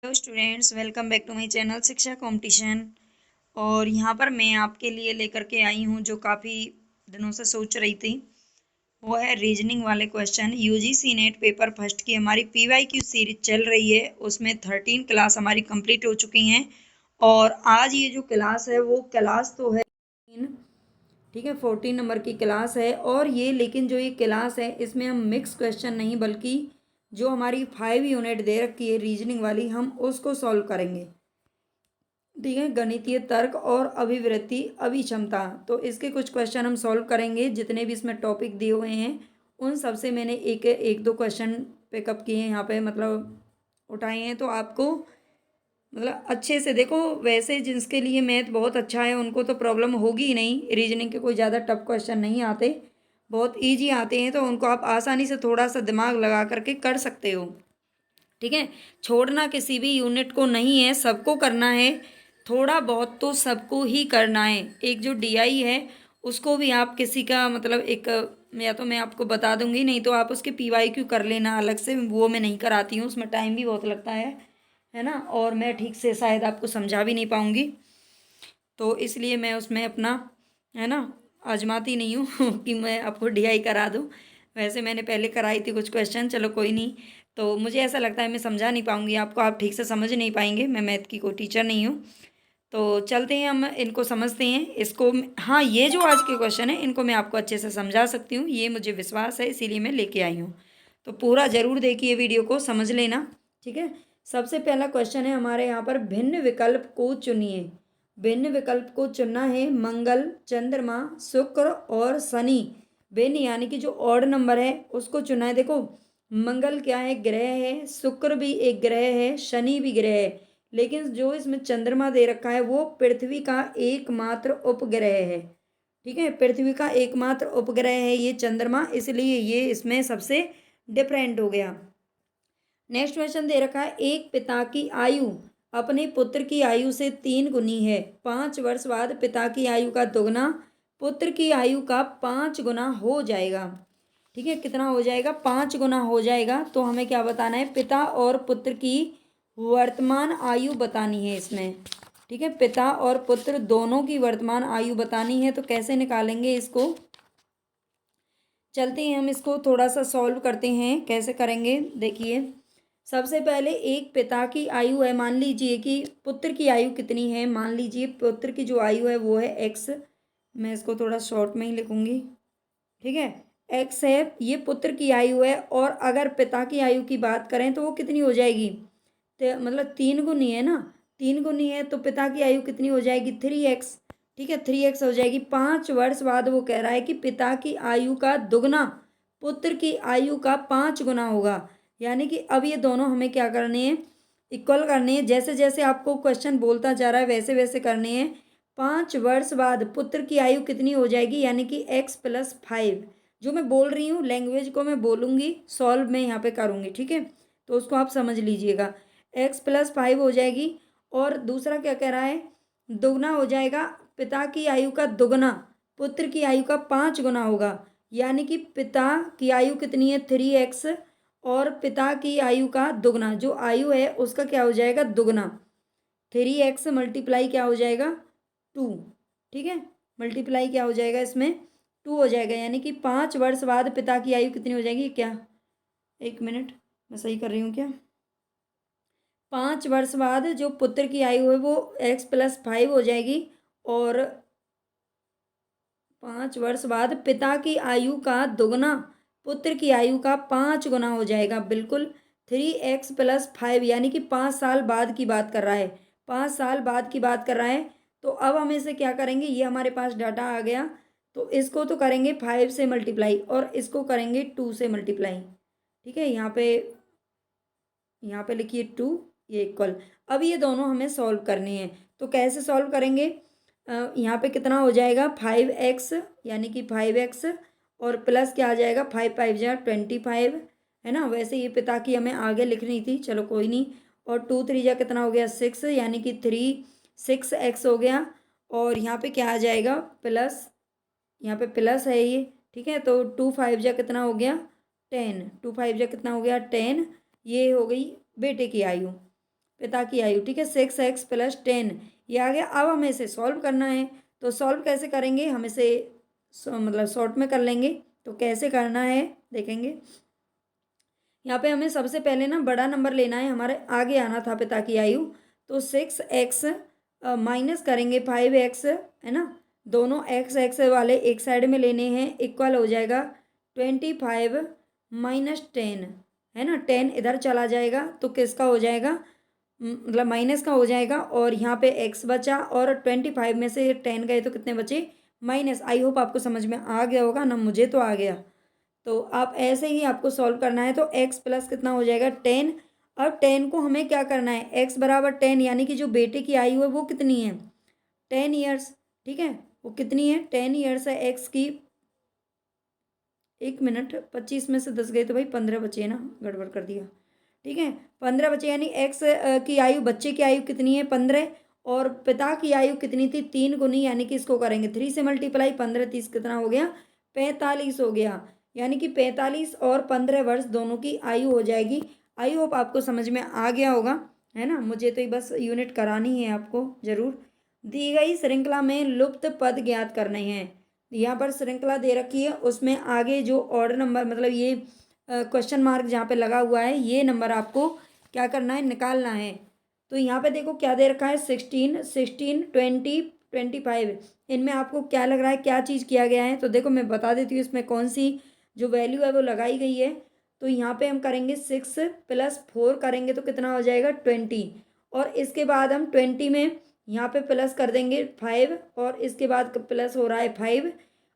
Hello students, welcome back to my channel Shiksha competition. और यहाँ पर मैं आपके लिए लेकर के आई हूँ जो काफ़ी दिनों से सोच रही थी। वो है रीजनिंग वाले question. UGC net paper first की हमारी पीवाईक्यू सीरीज चल रही है, उसमें 13 क्लास हमारी कंप्लीट हो चुकी हैं। और आज ये जो क्लास है वो क्लास तो है, ठीक है, 14 नंबर की क्लास है। और ये लेकिन जो ये क्लास है इसमें हम मिक्स क्वेश्चन नहीं बल्कि जो हमारी 5 यूनिट दे रखी है रीजनिंग वाली, हम उसको सॉल्व करेंगे। ठीक है, गणितीय तर्क और अभिवृत्ति अभिक्षमता, तो इसके कुछ क्वेश्चन हम सॉल्व करेंगे। जितने भी इसमें टॉपिक दिए हुए हैं उन सब से मैंने एक एक दो क्वेश्चन पिकअप किए हैं, यहाँ पे मतलब उठाए हैं। तो आपको मतलब अच्छे से देखो, वैसे जिसके लिए मैथ बहुत अच्छा है उनको तो प्रॉब्लम होगी ही नहीं। रीजनिंग के कोई ज़्यादा टफ क्वेश्चन नहीं आते, बहुत इजी आते हैं, तो उनको आप आसानी से थोड़ा सा दिमाग लगा करके कर सकते हो। ठीक है, छोड़ना किसी भी यूनिट को नहीं है, सबको करना है। थोड़ा बहुत तो सबको ही करना है। एक जो डीआई है उसको भी आप किसी का मतलब एक, या तो मैं आपको बता दूंगी, नहीं तो आप उसके पीवाईक्यू कर लेना अलग से। वो मैं नहीं कराती हूँ, उसमें टाइम भी बहुत लगता है ना, और मैं ठीक से शायद आपको समझा भी नहीं पाऊंगी, तो इसलिए मैं उसमें अपना, है ना, आजमाती नहीं हूँ कि मैं आपको डीआई करा दूँ। वैसे मैंने पहले कराई थी कुछ क्वेश्चन, चलो कोई नहीं। तो मुझे ऐसा लगता है मैं समझा नहीं पाऊंगी आपको, आप ठीक से समझ नहीं पाएंगे, मैं मैथ की कोई टीचर नहीं हूँ। तो चलते हैं, हम इनको समझते हैं इसको। हाँ, ये जो आज के क्वेश्चन है इनको मैं आपको अच्छे से समझा सकती हूँ, ये मुझे विश्वास है, इसीलिए मैं लेके आई हूँ। तो पूरा ज़रूर देखिए, वीडियो को समझ लेना। ठीक है, सबसे पहला क्वेश्चन है हमारे यहाँ पर, भिन्न विकल्प को चुनिए। भिन्न विकल्प को चुनना है मंगल, चंद्रमा, शुक्र और शनि। भिन्न यानी कि जो ऑड नंबर है उसको चुना है। देखो, मंगल क्या है, ग्रह है, शुक्र भी एक ग्रह है, शनि भी ग्रह है, लेकिन जो इसमें चंद्रमा दे रखा है वो पृथ्वी का एकमात्र उपग्रह है। ठीक है, पृथ्वी का एकमात्र उपग्रह है ये चंद्रमा, इसलिए ये इसमें सबसे डिफरेंट हो गया। नेक्स्ट क्वेश्चन दे रखा है, एक पिता की आयु अपने पुत्र की आयु से 3 गुनी है। 5 वर्ष बाद पिता की आयु का दुगना पुत्र की आयु का 5 गुना हो जाएगा। ठीक है, कितना हो जाएगा, 5 गुना हो जाएगा। तो हमें क्या बताना है, पिता और पुत्र की वर्तमान आयु बतानी है इसमें। ठीक है, पिता और पुत्र दोनों की वर्तमान आयु बतानी है, तो कैसे निकालेंगे इसको, चलते हैं हम इसको थोड़ा सा सॉल्व करते हैं। कैसे करेंगे देखिए, सबसे पहले एक पिता की आयु है, मान लीजिए कि पुत्र की आयु कितनी है, मान लीजिए पुत्र की जो आयु है वो है एक्स। मैं इसको थोड़ा शॉर्ट में ही लिखूंगी। ठीक है, एक्स है, ये पुत्र की आयु है। और अगर पिता की आयु की बात करें तो वो कितनी हो जाएगी, तो मतलब 3 गुनी है ना, 3 गुनी है, तो पिता की आयु कितनी हो जाएगी, 3x। ठीक है, 3x हो जाएगी। 5 वर्ष बाद वो कह रहा है कि पिता की आयु का दुगना पुत्र की आयु का 5 गुना होगा। यानी कि अब ये दोनों हमें क्या करने हैं, इक्वल करने हैं। जैसे जैसे आपको क्वेश्चन बोलता जा रहा है वैसे वैसे करने हैं। 5 वर्ष बाद पुत्र की आयु कितनी हो जाएगी, यानी कि x+5। जो मैं बोल रही हूँ लैंग्वेज को मैं बोलूँगी, सॉल्व मैं यहाँ पे करूँगी। ठीक है, तो उसको आप समझ लीजिएगा। x+5 हो जाएगी। और दूसरा क्या कह रहा है, दुगना हो जाएगा, पिता की आयु का दुगना पुत्र की आयु का 5 गुना होगा। यानी कि पिता की आयु कितनी है, 3x, और पिता की आयु का दुगना, जो आयु है उसका क्या हो जाएगा, दुगना। 3x मल्टीप्लाई क्या हो जाएगा, 2। ठीक है, मल्टीप्लाई क्या हो जाएगा इसमें, 2 हो जाएगा। यानी कि 5 वर्ष बाद पिता की आयु कितनी हो जाएगी, क्या, एक मिनट, मैं सही कर रही हूँ क्या, 5 वर्ष बाद जो पुत्र की आयु है वो x+5 हो जाएगी। और 5 वर्ष बाद पिता की आयु का दुगना पुत्र की आयु का 5 गुना हो जाएगा। बिल्कुल, 3x+5, यानी कि 5 साल बाद की बात कर रहा है, 5 साल बाद की बात कर रहा है। तो अब हम इसे क्या करेंगे, ये हमारे पास डाटा आ गया, तो इसको तो करेंगे 5 से मल्टीप्लाई और इसको करेंगे 2 से मल्टीप्लाई। ठीक है, यहाँ पे लिखिए 2, ये इक्वल। अब ये दोनों हमें सॉल्व करने हैं, तो कैसे सॉल्व करेंगे, यहाँ पे कितना हो जाएगा, 5x, यानी कि 5x, और प्लस क्या आ जाएगा, 5×5 = 25, है ना। वैसे ये पिता की हमें आगे लिखनी थी, चलो कोई नहीं। और 2×3 कितना हो गया, 6, यानी कि 6x हो गया। और यहाँ पे क्या आ जाएगा, प्लस, यहाँ पे प्लस है ये। ठीक है, तो 2×5 कितना हो गया, 10, 2×5 कितना हो गया, 10। ये हो गई बेटे की आयु। पिता की आयु, ठीक है। 6x + 10 ये आ गया। अब हमें इसे सॉल्व करना है, तो सॉल्व कैसे करेंगे, हम इसे मतलब शॉर्ट में कर लेंगे। तो कैसे करना है देखेंगे। यहाँ पे हमें सबसे पहले ना बड़ा नंबर लेना है, हमारे आगे आना था पिता की आयु। तो 6x माइनस करेंगे 5x, है ना। दोनों x वाले एक साइड में लेने हैं, इक्वल हो जाएगा 25 - 10, है ना। 10 इधर चला जाएगा तो किसका हो जाएगा, मतलब माइनस का हो जाएगा। और यहाँ पे x बचा और 25 में से 10 गए तो कितने बचे, माइनस। आई होप आपको समझ में आ गया होगा ना, मुझे तो आ गया। तो आप ऐसे ही आपको सॉल्व करना है। तो x प्लस कितना हो जाएगा 10। अब 10 को हमें क्या करना है, x बराबर 10, यानी कि जो बेटे की आयु है वो कितनी है, 10 ईयर्स, ठीक है। वो कितनी है, 10 ईयर्स है x की। 1 मिनट, 25 में से 10 गए तो भाई 15 बचे ना, गड़बड़ कर दिया, ठीक है। 15 बचे, यानी x की आयु, बच्चे की आयु कितनी है 15, और पिता की आयु कितनी थी 3 गुनी, यानी कि इसको करेंगे 3 से मल्टीप्लाई, 15 30 कितना हो गया 45 हो गया। यानी कि 45 और 15 वर्ष दोनों की आयु हो जाएगी। आई होप आपको समझ में आ गया होगा, है ना। मुझे तो ये बस यूनिट करानी है आपको जरूर। दी गई श्रृंखला में लुप्त पद ज्ञात करने हैं। यहाँ पर श्रृंखला दे रखी है, उसमें आगे जो ऑर्डर नंबर, मतलब ये क्वेश्चन मार्क जहाँ पे लगा हुआ है, ये नंबर आपको क्या करना है, निकालना है। तो यहाँ पे देखो क्या दे रखा है, 16 16 20 25, इनमें आपको क्या लग रहा है, क्या चीज़ किया गया है। तो देखो मैं बता देती हूँ इसमें कौन सी जो वैल्यू है वो लगाई गई है। तो यहाँ पे हम करेंगे 6 + 4 करेंगे तो कितना हो जाएगा 20, और इसके बाद हम 20 में यहाँ पे प्लस कर देंगे 5, और इसके बाद प्लस हो रहा है 5,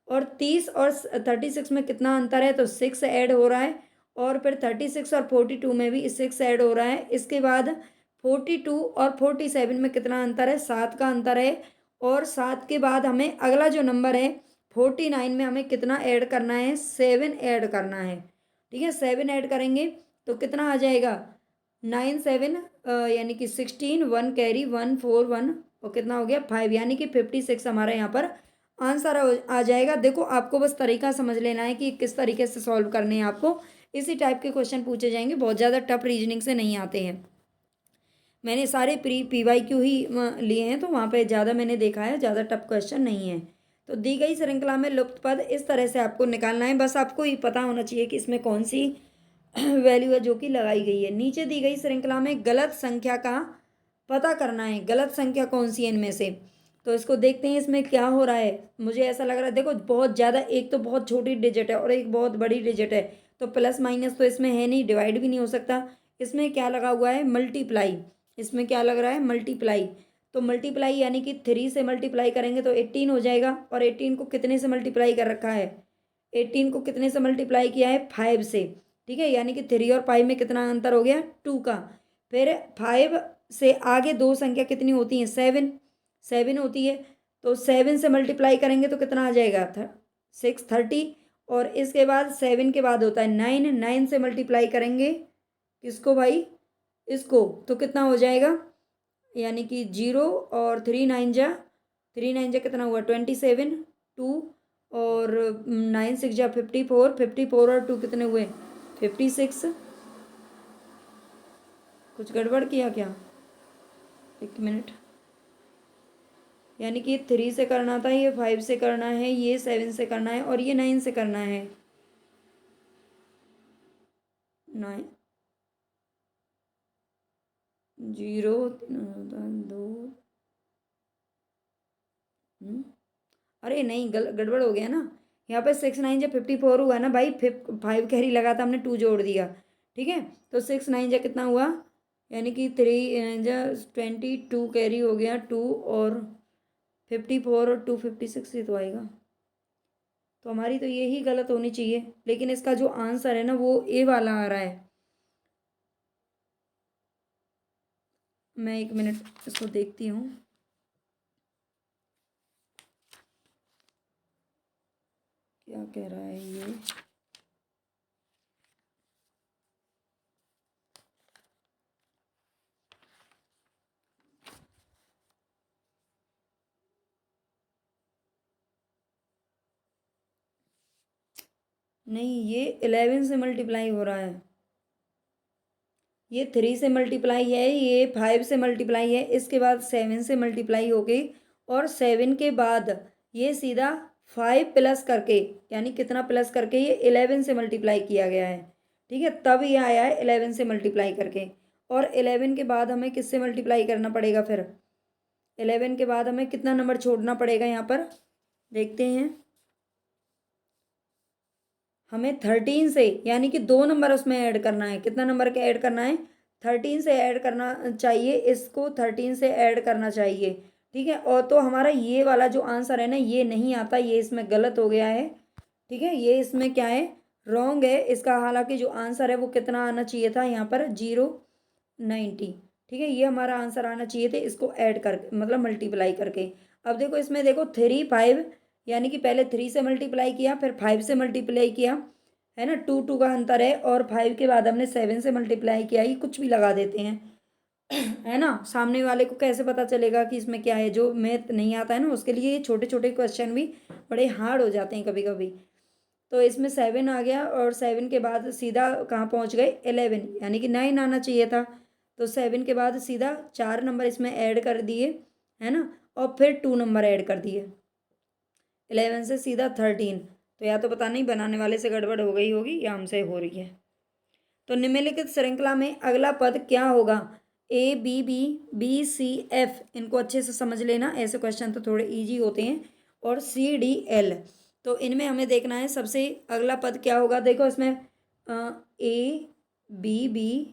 और 30 और 36 में कितना अंतर है, तो 6 ऐड हो रहा है। और फिर 36 और 42 में भी 6 ऐड हो रहा है। इसके बाद 42 और 47 में कितना अंतर है, 7 का अंतर है। और 7 के बाद हमें अगला जो नंबर है 49 में हमें कितना ऐड करना है, 7 ऐड करना है, ठीक है। 7 ऐड करेंगे तो कितना आ जाएगा, 9 7, यानी कि 16, 1 कैरी 1 4 1, और कितना हो गया 5, यानी कि 56 हमारा यहाँ पर आंसर आ जाएगा। देखो आपको बस तरीका समझ लेना है कि किस तरीके से सॉल्व करने हैं आपको। इसी टाइप के क्वेश्चन पूछे जाएंगे, बहुत ज़्यादा टफ रीजनिंग से नहीं आते हैं। मैंने सारे PYQ ही लिए हैं, तो वहाँ पे ज़्यादा मैंने देखा है, ज़्यादा टफ क्वेश्चन नहीं है। तो दी गई श्रृंखला में लुप्त पद इस तरह से आपको निकालना है। बस आपको ये पता होना चाहिए कि इसमें कौन सी वैल्यू है जो कि लगाई गई है। नीचे दी गई श्रृंखला में गलत संख्या का पता करना है, गलत संख्या कौन सी है इनमें से। तो इसको देखते हैं इसमें क्या हो रहा है। मुझे ऐसा लग रहा है, देखो बहुत ज़्यादा, एक तो बहुत छोटी डिजिट है और एक बहुत बड़ी डिजिट है, तो प्लस माइनस तो इसमें है नहीं, डिवाइड भी नहीं हो सकता। इसमें क्या लगा हुआ है, मल्टीप्लाई। इसमें क्या लग रहा है, मल्टीप्लाई। तो मल्टीप्लाई यानी कि 3 से मल्टीप्लाई करेंगे तो 18 हो जाएगा। और 18 को कितने से मल्टीप्लाई कर रखा है, 18 को कितने से मल्टीप्लाई किया है, 5 से, ठीक है। यानी कि 3 और 5 में कितना अंतर हो गया, 2 का। फिर 5 से आगे दो संख्या कितनी होती हैं, 7 7 होती है। तो 7 से मल्टीप्लाई करेंगे तो कितना आ जाएगा, 6 30। और इसके बाद 7 के बाद होता है 9, 9 से मल्टीप्लाई करेंगे किसको भाई, इसको, तो कितना हो जाएगा, यानी कि 0 और 3 9 जा, 3 9 जा कितना हुआ 27, 2 और 9 6 जा 54, 54 और 2 कितने हुए 56। कुछ गड़बड़ किया क्या, 1 मिनट। यानी कि 3 से करना था, ये 5 से करना है, ये 7 से करना है, और ये 9 से करना है। 9 0 2, अरे नहीं, गड़बड़ हो गया ना। यहाँ पे 6 9 जा 54 हुआ ना भाई, 5 कैरी लगा था हमने, 2 जोड़ दिया, ठीक है। तो 6 9 जा कितना हुआ, यानी कि 3 जा 22 कैरी हो गया 2, और 54 और 2 56 ही तो आएगा। तो हमारी तो यही गलत होनी चाहिए, लेकिन इसका जो आंसर है ना वो ए वाला आ रहा है। मैं 1 मिनट इसको देखती हूँ, क्या कह रहा है ये। नहीं, ये 11 से मल्टीप्लाई हो रहा है, ये 3 से मल्टीप्लाई है, ये 5 से मल्टीप्लाई है, इसके बाद 7 से मल्टीप्लाई हो गई, और 7 के बाद ये सीधा 5 प्लस करके, यानी कितना प्लस करके, ये 11 से मल्टीप्लाई किया गया है। ठीक है, तब ये आया है 11 से मल्टीप्लाई करके। और 11 के बाद हमें किससे मल्टीप्लाई करना पड़ेगा फिर? 11 के बाद हमें कितना नंबर छोड़ना पड़ेगा यहाँ पर, देखते हैं। हमें 13 से, यानी कि 2 नंबर उसमें ऐड करना है। कितना नंबर का ऐड करना है? 13 से ऐड करना चाहिए, इसको 13 से ऐड करना चाहिए। ठीक है, और तो हमारा ये वाला जो आंसर है ना, ये नहीं आता, ये इसमें गलत हो गया है। ठीक है, ये इसमें क्या है, रॉन्ग है इसका। हालांकि जो आंसर है वो कितना आना चाहिए था यहाँ पर, 090। ठीक है, ये हमारा आंसर आना चाहिए थे, इसको ऐड कर, मतलब मल्टीप्लाई करके। अब देखो इसमें, देखो 3 5, यानी कि पहले 3 से मल्टीप्लाई किया, फिर 5 से मल्टीप्लाई किया, है ना, 2 2 का अंतर है, और 5 के बाद हमने 7 से मल्टीप्लाई किया। ये कुछ भी लगा देते हैं, है ना। सामने वाले को कैसे पता चलेगा कि इसमें क्या है? जो मैथ नहीं आता है ना, उसके लिए ये छोटे छोटे क्वेश्चन भी बड़े हार्ड हो जाते हैं कभी कभी। तो इसमें 7 आ गया, और 7 के बाद सीधा कहाँ पहुँच गए, 11, यानी कि 9 आना चाहिए था। तो 7 के बाद सीधा 4 नंबर इसमें ऐड कर दिए, है ना, और फिर 2 नंबर ऐड कर दिए, 11 से सीधा 13। तो या तो पता नहीं बनाने वाले से गड़बड़ हो गई होगी, या हमसे हो रही है। तो निम्नलिखित श्रृंखला में अगला पद क्या होगा? A B B B C F, इनको अच्छे से समझ लेना, ऐसे क्वेश्चन तो थोड़े इजी होते हैं। और C D L, तो इनमें हमें देखना है सबसे अगला पद क्या होगा। देखो इसमें A B B,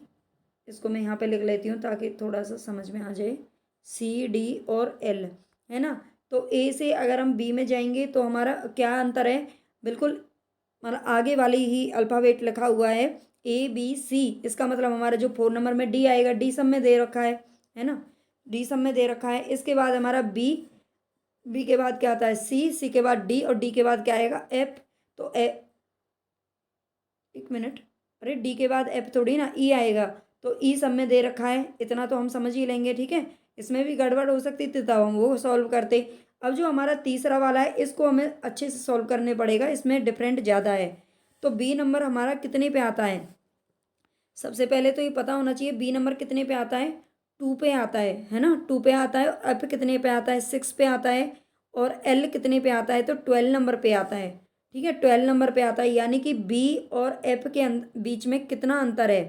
इसको मैं यहाँ पे लिख लेती हूँ ताकि थोड़ा सा समझ में आ जाए, C D और L, है ना। तो A से अगर हम B में जाएंगे तो हमारा क्या अंतर है, बिल्कुल मतलब आगे वाली ही अल्फ़ाबेट लिखा हुआ है, ABC। इसका मतलब हमारा जो 4 नंबर में D आएगा, D सब में दे रखा है ना, D सब में दे रखा है। इसके बाद हमारा B के बाद क्या आता है, C के बाद D, और D के बाद क्या आएगा, F। तो एक मिनट, अरे D के बाद F थोड़ी ना, E आएगा। तो E सब में दे रखा है, इतना तो हम समझ ही लेंगे। ठीक है, इसमें भी गड़बड़ हो सकती थी, तब हम वो सॉल्व करते। अब जो हमारा तीसरा वाला है, इसको हमें अच्छे से सॉल्व करने पड़ेगा, इसमें डिफरेंट ज़्यादा है। तो B नंबर हमारा कितने पे आता है? सबसे पहले तो ये पता होना चाहिए B नंबर कितने पे आता है, 2 पे आता है ना, 2 पे आता है। F कितने पे आता है, 6 पे आता है। और L कितने पे आता है, तो 12 नंबर पे आता है। ठीक है, 12 नंबर पे आता है, यानी कि B और F के बीच में कितना अंतर है,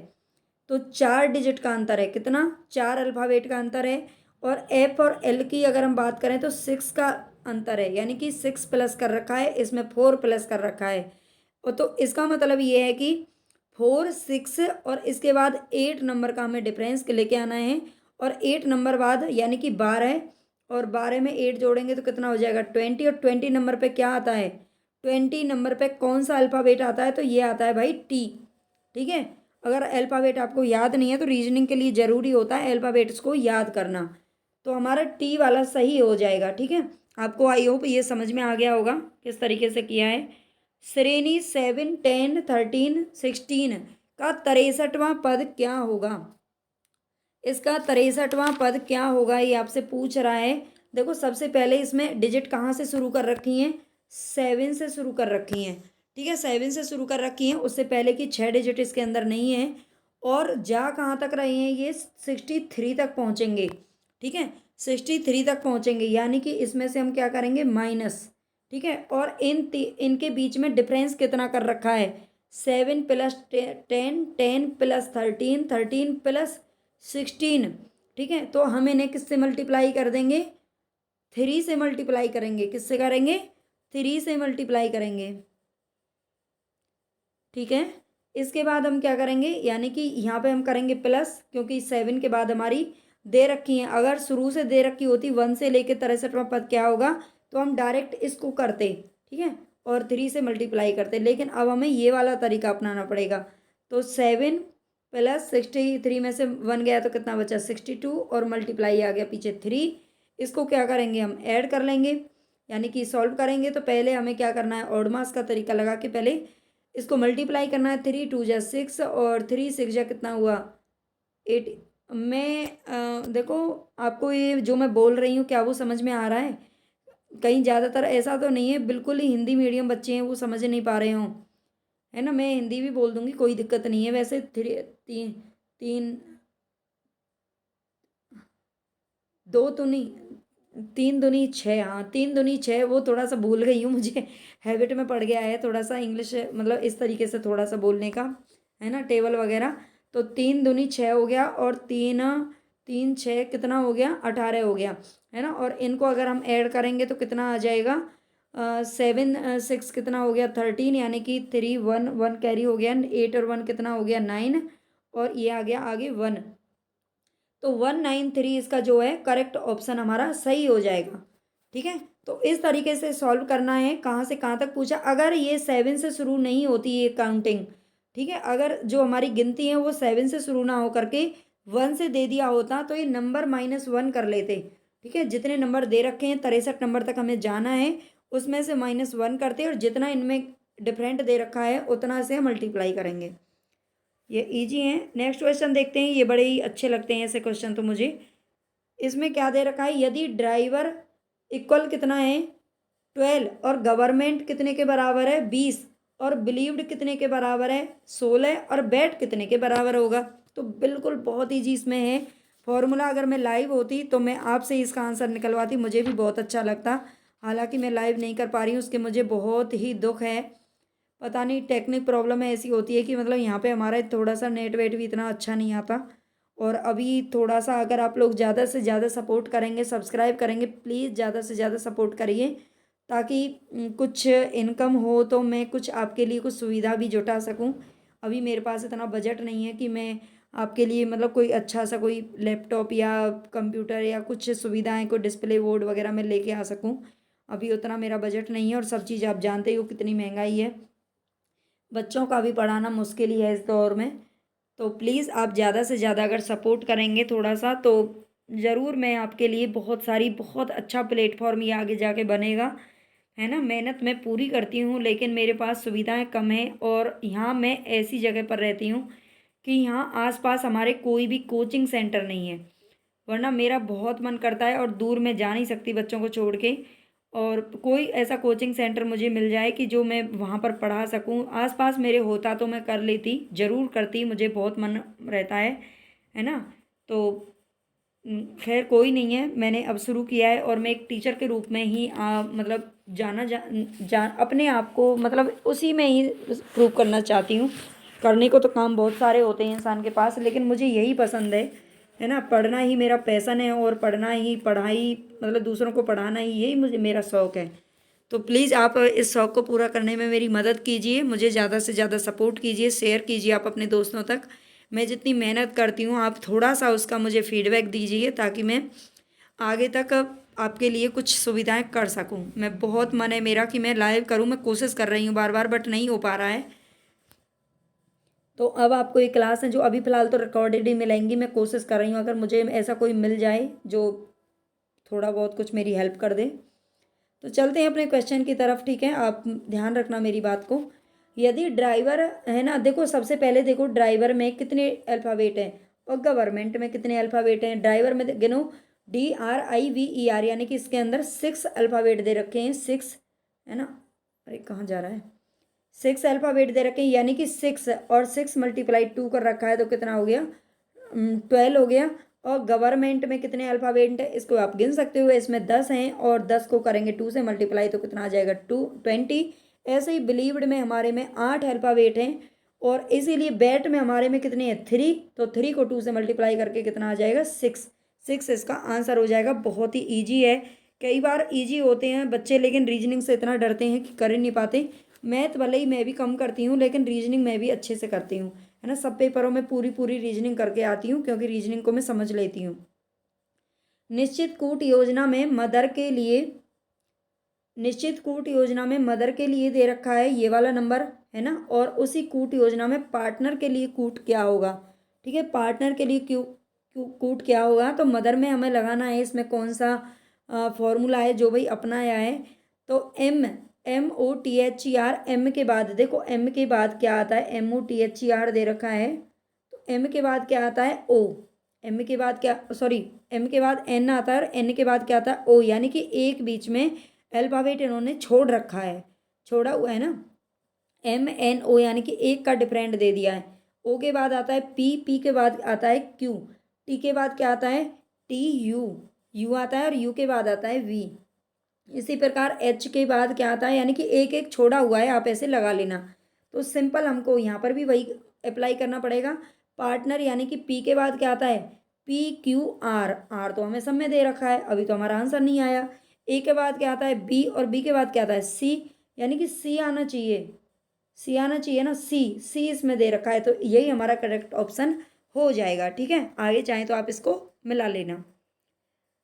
तो 4 डिजिट का अंतर है। कितना? 4 अल्फ़ाबेट का अंतर है। और F और L की अगर हम बात करें तो 6 का अंतर है, यानी कि 6 प्लस कर रखा है, इसमें 4 प्लस कर रखा है। और तो इसका मतलब ये है कि 4 6, और इसके बाद 8 नंबर का हमें डिफरेंस लेके आना है। और 8 नंबर बाद यानी कि 12, और 12 में 8 जोड़ेंगे तो कितना हो जाएगा, 20। और 20 नंबर पे क्या आता है, 20 नंबर पे कौन सा अल्फ़ाबेट आता है, तो ये आता है भाई T। ठीक है, अगर अल्फ़ाबेट आपको याद नहीं है तो रीजनिंग के लिए ज़रूरी होता है अल्फ़ाबेट्स को याद करना। तो हमारा T वाला सही हो जाएगा। ठीक है, आपको आई होप ये समझ में आ गया होगा किस तरीके से किया है। श्रेणी 7 10 13 16 का 63वां पद क्या होगा? इसका 63वां पद क्या होगा, ये आपसे पूछ रहा है। देखो सबसे पहले इसमें डिजिट कहाँ से शुरू कर रखी हैं, 7 से शुरू कर रखी हैं। ठीक है, 7 से शुरू कर रखी हैं, उससे पहले की 6 डिजिट इसके अंदर नहीं है। और जा कहाँ तक रहे हैं, ये 63 तक पहुँचेंगे। ठीक है, 63 तक पहुँचेंगे, यानी कि इसमें से हम क्या करेंगे, माइनस। ठीक है, और इनके बीच में डिफरेंस कितना कर रखा है, 7 प्लस 10 10 प्लस 13 13 प्लस 16। ठीक है, तो हम इन्हें किससे मल्टीप्लाई कर देंगे, 3 से मल्टीप्लाई करेंगे। किससे करेंगे, 3 से मल्टीप्लाई करेंगे। ठीक है, इसके बाद हम क्या करेंगे, यानी कि यहाँ पे हम करेंगे प्लस, क्योंकि 7 के बाद हमारी दे रखी है। अगर शुरू से दे रखी होती 1 से लेकर 63वां पद क्या होगा, तो हम डायरेक्ट इसको करते। ठीक है, और 3 से मल्टीप्लाई करते, लेकिन अब हमें ये वाला तरीका अपनाना पड़ेगा। तो 7 प्लस 63 में से 1 गया तो कितना बचा, 62, और मल्टीप्लाई आ गया पीछे 3। इसको क्या करेंगे, हम ऐड कर लेंगे, यानी कि सॉल्व करेंगे। तो पहले हमें क्या करना है, ऑड मास का तरीका लगा के पहले इसको मल्टीप्लाई करना है। 3 2 जा 6, और 3 6 जा कितना हुआ, 8। मैं देखो आपको ये जो मैं बोल रही हूँ क्या वो समझ में आ रहा है? कहीं ज़्यादातर ऐसा तो नहीं है बिल्कुल ही हिंदी मीडियम बच्चे हैं वो समझ नहीं पा रहे हों, है ना। मैं हिंदी भी बोल दूंगी, कोई दिक्कत नहीं है। वैसे तीन, दो तो नहीं, तीन दूनी छः, हाँ तीन दूनी छः, वो थोड़ा सा भूल गई हूँ, मुझे हैबिट में पड़ गया है थोड़ा सा इंग्लिश, मतलब इस तरीके से थोड़ा सा बोलने का, है ना, टेबल वगैरह। तो तीन दूनी छः हो गया, और तीन तीन छः कितना हो गया, 18 हो गया, है ना। और इनको अगर हम ऐड करेंगे तो कितना आ जाएगा, 7 6 कितना हो गया, 13, यानी कि 3 1 1 कैरी हो गया, 8 और 1 कितना हो गया, 9, और ये आ गया आगे 1। तो 193 इसका जो है करेक्ट ऑप्शन हमारा सही हो जाएगा। ठीक है, तो इस तरीके से सॉल्व करना है। कहाँ से कहाँ तक पूछा, अगर ये 7 से शुरू नहीं होती ये काउंटिंग, ठीक है, अगर जो हमारी गिनती है वो 7 से शुरू ना हो करके 1 से दे दिया होता तो ये नंबर -1 कर लेते। ठीक है, जितने नंबर दे रखे हैं 63 नंबर तक हमें जाना है, उसमें से -1 करते, और जितना इनमें डिफरेंट दे रखा है उतना से मल्टीप्लाई करेंगे। ये इजी है। नेक्स्ट क्वेश्चन देखते हैं, ये बड़े ही अच्छे लगते हैं ऐसे क्वेश्चन तो मुझे। इसमें क्या दे रखा है, यदि ड्राइवर इक्वल कितना है 12, और गवर्नमेंट कितने के बराबर है 20, और बिलीव्ड कितने के बराबर है 16, और बेट कितने के बराबर होगा। तो बिल्कुल बहुत ईजी इसमें है फॉर्मूला। अगर मैं लाइव होती तो मैं आपसे इसका आंसर निकलवाती, मुझे भी बहुत अच्छा लगता। हालांकि मैं लाइव नहीं कर पा रही हूँ, उसके मुझे बहुत ही दुख है। पता नहीं टेक्निक प्रॉब्लम ऐसी होती है कि मतलब यहाँ पे हमारा थोड़ा सा नेट वेट भी इतना अच्छा नहीं आता। और अभी थोड़ा सा अगर आप लोग ज़्यादा से ज़्यादा सपोर्ट करेंगे, सब्सक्राइब करेंगे, प्लीज़ ज़्यादा से ज़्यादा सपोर्ट करिए, ताकि कुछ इनकम हो तो मैं कुछ आपके लिए कुछ सुविधा भी जुटा सकूं। अभी मेरे पास इतना बजट नहीं है कि मैं आपके लिए मतलब कोई अच्छा सा कोई लैपटॉप या कंप्यूटर या कुछ सुविधाएं, कोई डिस्प्ले बोर्ड वगैरह मैं लेके आ सकूं। अभी उतना मेरा बजट नहीं है, और सब चीज़ आप जानते ही हो कितनी महंगाई है, बच्चों का भी पढ़ाना मुश्किल ही है इस दौर में। तो प्लीज़ आप ज़्यादा से ज़्यादा अगर सपोर्ट करेंगे थोड़ा सा, तो ज़रूर मैं आपके लिए बहुत सारी, बहुत अच्छा प्लेटफॉर्म ये आगे जाके बनेगा, है ना। मेहनत मैं पूरी करती हूँ, लेकिन मेरे पास सुविधाएं कम हैं, और यहाँ मैं ऐसी जगह पर रहती हूँ कि यहाँ आसपास हमारे कोई भी कोचिंग सेंटर नहीं है, वरना मेरा बहुत मन करता है, और दूर मैं जा नहीं सकती बच्चों को छोड़ के, और कोई ऐसा कोचिंग सेंटर मुझे मिल जाए कि जो मैं वहाँ पर पढ़ा सकूँ। आसपास मेरे होता तो मैं कर लेती, ज़रूर करती, मुझे बहुत मन रहता है ना। तो खैर कोई नहीं है, मैंने अब शुरू किया है, और मैं एक टीचर के रूप में ही मतलब अपने आप को मतलब उसी में ही प्रूव करना चाहती हूँ। करने को तो काम बहुत सारे होते हैं इंसान के पास, लेकिन मुझे यही पसंद है ना। पढ़ना ही मेरा पैशन है, और पढ़ना ही, पढ़ाई मतलब दूसरों को पढ़ाना ही, यही मुझे मेरा शौक़ है। तो प्लीज़ आप इस शौक़ को पूरा करने में मेरी मदद कीजिए, मुझे ज़्यादा से ज़्यादा सपोर्ट कीजिए, शेयर कीजिए आप अपने दोस्तों तक। मैं जितनी मेहनत करती हूँ आप थोड़ा सा उसका मुझे फीडबैक दीजिए, ताकि मैं आगे तक आपके लिए कुछ सुविधाएं कर सकूं। मैं बहुत मन है मेरा कि मैं लाइव करूं, मैं कोशिश कर रही हूं बार बार, बट नहीं हो पा रहा है। तो अब आपको एक क्लास है जो अभी फ़िलहाल तो रिकॉर्डेड ही मिलेंगी, मैं कोशिश कर रही हूँ अगर मुझे ऐसा कोई मिल जाए जो थोड़ा बहुत कुछ मेरी हेल्प कर दे। तो चलते हैं अपने क्वेश्चन की तरफ, ठीक है। आप ध्यान रखना मेरी बात को। यदि ड्राइवर है ना, देखो सबसे पहले देखो ड्राइवर में कितने अल्फ़ाबेट हैं, और गवर्नमेंट में कितने अल्फ़ाबेट हैं। ड्राइवर में गिनो, DRIVER, यानी कि इसके अंदर 6 अल्फ़ाबेट दे रखे हैं, 6, है ना। अरे कहाँ जा रहा है, 6 अल्फ़ाबेट दे रखे हैं, यानी कि 6, और 6 × 2 कर रखा है, तो कितना हो गया, 12 हो गया। और गवर्नमेंट में कितने अल्फ़ाबेट है, इसको आप गिन सकते हो, इसमें 10 हैं, और 10 को करेंगे 2 से मल्टीप्लाई, तो कितना आ जाएगा 20। ऐसे ही बिलीव्ड में हमारे में 8 अल्फ़ाबेट हैं, और इसीलिए बैट में हमारे में कितने हैं 3, तो 3 को 2 से मल्टीप्लाई करके कितना आ जाएगा 6 इसका आंसर हो जाएगा। बहुत ही ईजी है। कई बार ईजी होते हैं बच्चे, लेकिन रीजनिंग से इतना डरते हैं कि कर ही नहीं पाते। मैथ भले ही मैं भी कम करती हूँ, लेकिन रीजनिंग मैं भी अच्छे से करती हूँ, है ना। सब पेपरों में पूरी पूरी रीजनिंग करके आती हूँ, क्योंकि रीजनिंग को मैं समझ लेती हूँ। निश्चित कूट योजना में मदर के लिए, निश्चित कूट योजना में मदर के लिए दे रखा है ये वाला नंबर, है ना। और उसी कूट योजना में पार्टनर के लिए कूट क्या होगा, ठीक है। पार्टनर के लिए क्यों कूट क्या होगा, तो मदर में हमें लगाना है इसमें कौन सा फॉर्मूला है जो भाई अपनाया है। तो MOTHER, एम के बाद देखो, एम के बाद क्या आता है, MOTHER दे रखा है, तो एम के बाद क्या आता है O, एम के बाद क्या, सॉरी, एम के बाद N आता है, और N के बाद क्या आता है O, यानी कि एक बीच में अल्फ़ाबेट इन्होंने छोड़ रखा है, छोड़ा हुआ है ना, MNO, यानी कि एक का डिफरेंट दे दिया है। ओ के बाद आता है पी, पी के बाद आता है क्यू, टी के बाद क्या आता है टी, यू आता है और यू के बाद आता है वी। इसी प्रकार एच के बाद क्या आता है, यानी कि एक एक छोड़ा हुआ है, आप ऐसे लगा लेना। तो सिंपल हमको यहाँ पर भी वही अप्लाई करना पड़ेगा। पार्टनर यानी कि पी के बाद क्या आता है पी क्यू आर, आर तो हमें सब में दे रखा है, अभी तो हमारा आंसर नहीं आया। ए के बाद क्या आता है बी और बी के बाद क्या आता है सी, यानी कि सी आना चाहिए, सी आना चाहिए ना, सी इसमें दे रखा है, तो यही हमारा करेक्ट ऑप्शन हो जाएगा। ठीक है, आगे चाहें तो आप इसको मिला लेना।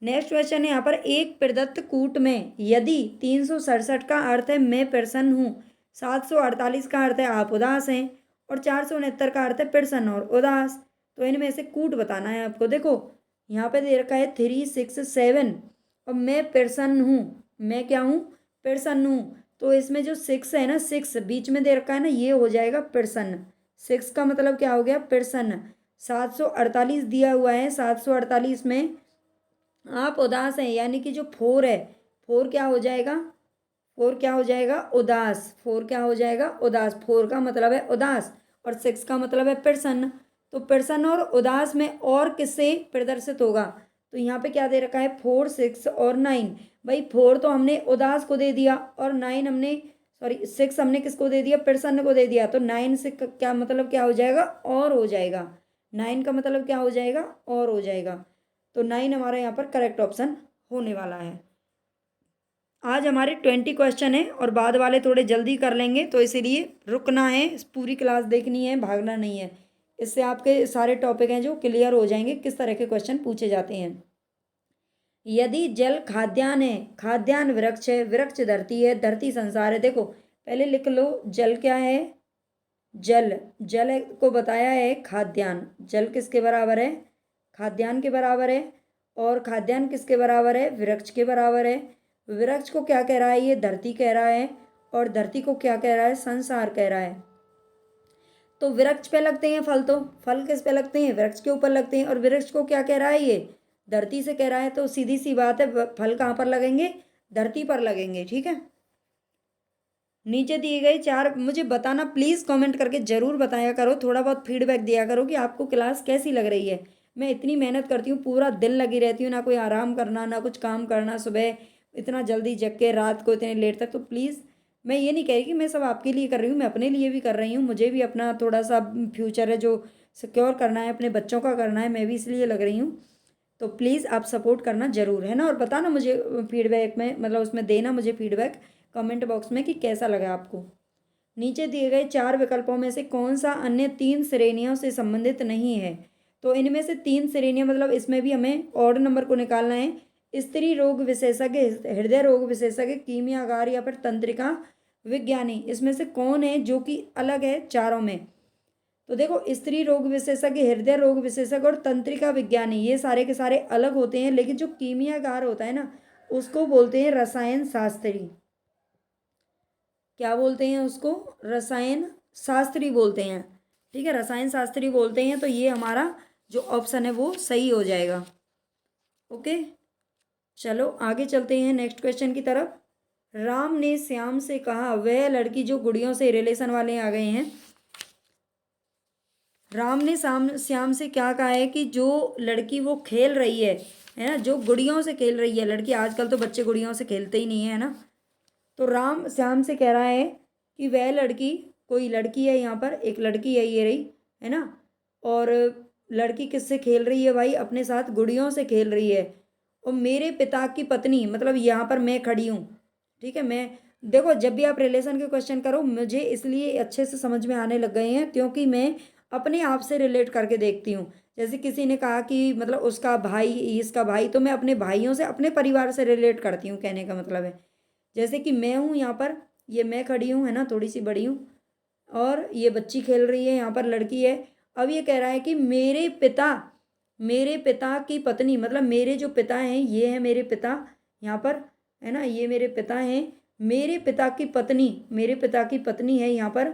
नेक्स्ट क्वेश्चन है यहाँ पर, एक प्रदत्त कूट में यदि 367 का अर्थ है मैं प्रसन्न हूँ, 748 का अर्थ है आप उदास हैं और 469 का अर्थ है प्रसन्न और उदास, तो इनमें से कूट बताना है आपको। देखो यहाँ पे दे रखा है 367 और मैं प्रसन्न हूँ, मैं क्या हूँ प्रसन्न हूँ, तो इसमें जो 6 है ना, 6 बीच में दे रखा है ना, ये हो जाएगा प्रसन्न। 6 का मतलब क्या हो गया प्रसन्न। 748 दिया हुआ है, 748 में आप उदास हैं, यानी कि जो 4 है, 4 क्या हो जाएगा, 4 क्या हो जाएगा उदास, 4 क्या हो जाएगा उदास, 4 का मतलब है उदास और 6 का मतलब है प्रसन्न। तो प्रसन्न और उदास में और किससे प्रदर्शित होगा, तो यहाँ पे क्या दे रखा है 4, 6 और 9। भाई 4 तो हमने उदास को दे दिया और 9 हमने, सॉरी 6 हमने किसको दे दिया प्रसन्न को दे दिया, तो 9 से क्या मतलब क्या हो जाएगा और हो जाएगा, 9 का मतलब क्या हो जाएगा और हो जाएगा, तो 9 हमारा यहाँ पर करेक्ट ऑप्शन होने वाला है। आज हमारे 20 क्वेश्चन है और बाद वाले थोड़े जल्दी कर लेंगे, तो इसीलिए रुकना है, पूरी क्लास देखनी है, भागना नहीं है, इससे आपके सारे टॉपिक हैं जो क्लियर हो जाएंगे किस तरह के क्वेश्चन पूछे जाते हैं। यदि जल खाद्यान्न है, खाद्यान्न वृक्ष है, वृक्ष धरती है, धरती संसार है। देखो पहले लिख लो जल क्या है, जल, जल को बताया है खाद्यान्न, जल किसके बराबर है खाद्यान्न के बराबर है, और खाद्यान्न किसके बराबर है वृक्ष के बराबर है। वृक्ष को क्या कह रहा है, ये धरती कह रहा है, और धरती को क्या कह रहा है संसार कह रहा है। तो वृक्ष पे लगते हैं फल, तो फल किस पे लगते हैं वृक्ष के ऊपर लगते हैं, और वृक्ष को क्या कह रहा है ये धरती से कह रहा है, तो सीधी सी बात है फल कहाँ पर लगेंगे धरती पर लगेंगे। ठीक है, नीचे दिए गए 4, मुझे बताना प्लीज़ कमेंट करके ज़रूर बताया करो, थोड़ा बहुत फीडबैक दिया करो कि आपको क्लास कैसी लग रही है। मैं इतनी मेहनत करती हूँ, पूरा दिन लगी रहती हूँ, ना कोई आराम करना ना कुछ काम करना, सुबह इतना जल्दी जग के रात को इतने लेट तक, तो प्लीज़ मैं ये नहीं कह रही कि मैं सब आपके लिए कर रही हूँ, मैं अपने लिए भी कर रही हूँ, मुझे भी अपना थोड़ा सा फ्यूचर है जो सिक्योर करना है, अपने बच्चों का करना है, मैं भी इसलिए लग रही हूँ। तो प्लीज़ आप सपोर्ट करना ज़रूर है ना, और बताना मुझे फीडबैक में, मतलब उसमें देना मुझे फीडबैक कमेंट बॉक्स में कि कैसा लगा आपको। नीचे दिए गए 4 विकल्पों में से कौन सा अन्य 3 श्रेणियों से संबंधित नहीं है, तो इनमें से 3 श्रेणियां, मतलब इसमें भी हमें ऑड नंबर को निकालना है। स्त्री रोग विशेषज्ञ, हृदय रोग विशेषज्ञ, कीमियागार या फिर तंत्रिका विज्ञानी, इसमें से कौन है जो कि अलग है चारों में। तो देखो स्त्री रोग विशेषज्ञ, हृदय रोग विशेषज्ञ और तंत्रिका विज्ञानी, ये सारे के सारे अलग होते हैं, लेकिन जो कीमियागार होता है ना उसको बोलते हैं रसायन शास्त्री। क्या बोलते हैं उसको, रसायन शास्त्री बोलते हैं। ठीक है, रसायन शास्त्री बोलते हैं, तो ये हमारा जो ऑप्शन है वो सही हो जाएगा। ओके, चलो आगे चलते हैं नेक्स्ट क्वेश्चन की तरफ। राम ने श्याम से कहा, वह लड़की जो गुड़ियों से रिलेशन वाले आ गए हैं, राम ने श्याम से क्या कहा है कि जो लड़की वो खेल रही है ना, जो गुड़ियों से खेल रही है लड़की, आजकल तो बच्चे गुड़ियों से खेलते ही नहीं है ना, तो राम श्याम से कह रहा है कि वह लड़की, कोई लड़की है यहाँ पर, एक लड़की है ये रही है ना, और लड़की किससे खेल रही है भाई, अपने साथ गुड़ियों से खेल रही है, और मेरे पिता की पत्नी, मतलब यहाँ पर मैं खड़ी हूँ। ठीक है, मैं, देखो जब भी आप रिलेशन के क्वेश्चन करो मुझे इसलिए अच्छे से समझ में आने लग गए हैं क्योंकि मैं अपने आप से रिलेट करके देखती हूँ। जैसे किसी ने कहा कि मतलब उसका भाई, इसका भाई, तो मैं अपने भाइयों से, अपने परिवार से रिलेट करती हूँ, कहने का मतलब है। जैसे कि मैं हूँ यहाँ पर, ये मैं खड़ी हूँ है ना, थोड़ी सी बड़ी हूँ, और ये बच्ची खेल रही है, यहाँ पर लड़की है। अब ये कह रहा है कि मेरे पिता की पत्नी, मतलब मेरे जो पिता हैं ये है मेरे पिता, यहाँ पर है ना, ये मेरे पिता हैं, मेरे पिता की पत्नी, मेरे पिता की पत्नी है यहाँ पर।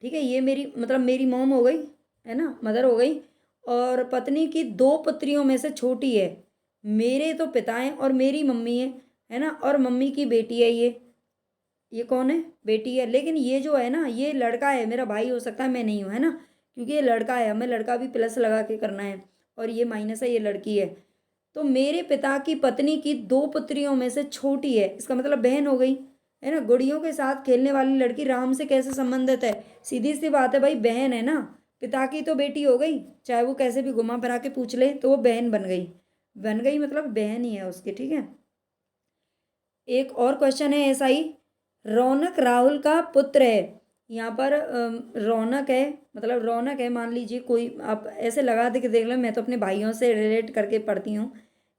ठीक है, ये मेरी, मतलब मेरी मॉम हो गई है ना, मदर हो गई, और पत्नी की 2 पुत्रियों में से छोटी है। मेरे तो पिता हैं और मेरी मम्मी है ना, और मम्मी की बेटी है ये कौन है, बेटी है। लेकिन ये जो है ना, ये लड़का है, मेरा भाई हो सकता है, मैं नहीं हूँ है ना, क्योंकि ये लड़का है, हमें लड़का भी प्लस लगा के करना है, और ये माइनस है, ये लड़की है। तो मेरे पिता की पत्नी की 2 पुत्रियों में से छोटी है, इसका मतलब बहन हो गई, है ना। गुड़ियों के साथ खेलने वाली लड़की राम से कैसे संबंधित है? सीधी सी बात है भाई, बहन है ना। पिता की तो बेटी हो गई, चाहे वो कैसे भी घुमा फिरा के पूछ ले, तो वो बहन बन गई। बन गई मतलब बहन ही है उसकी, ठीक है। एक और क्वेश्चन है ऐसा ही, रौनक राहुल का पुत्र है। यहाँ पर रौनक है, मतलब रौनक है, मान लीजिए कोई, आप ऐसे लगा दे के देख लो, मैं तो अपने भाइयों से रिलेट करके पढ़ती हूँ।